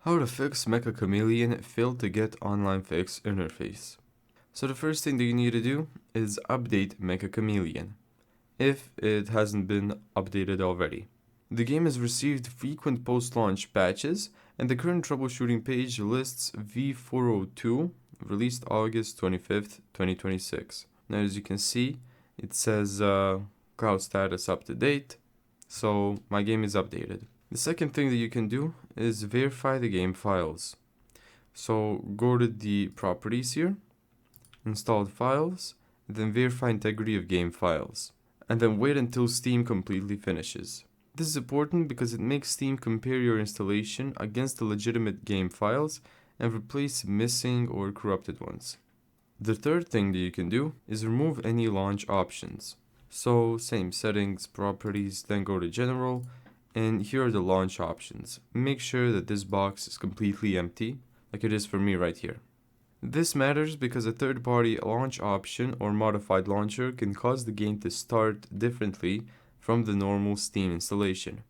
How to fix Mecha Chameleon failed to get OnlineFix interface. So the first thing that you need to do is update Mecha Chameleon, if it hasn't been updated already. The game has received frequent post-launch patches, and the current troubleshooting page lists V402, released August 25th, 2026. Now as you can see, it says cloud status up to date, so my game is updated. The second thing that you can do is verify the game files. So go to the properties here, installed files, then verify integrity of game files, and then wait until Steam completely finishes. This is important because it makes Steam compare your installation against the legitimate game files and replace missing or corrupted ones. The third thing that you can do is remove any launch options. So same settings, properties, then go to general, and here are the launch options. Make sure that this box is completely empty, like it is for me right here. This matters because a third-party launch option or modified launcher can cause the game to start differently from the normal Steam installation.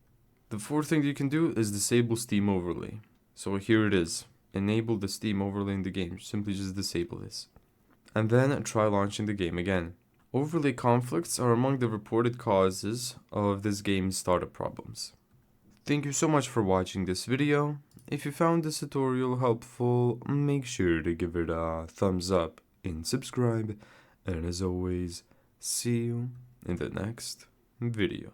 The fourth thing you can do is disable Steam overlay. So here it is. Enable the Steam overlay in the game. Simply just disable this. And then try launching the game again. Overlay conflicts are among the reported causes of this game's startup problems. Thank you so much for watching this video. If you found this tutorial helpful, make sure to give it a thumbs up and subscribe. And as always, see you in the next video.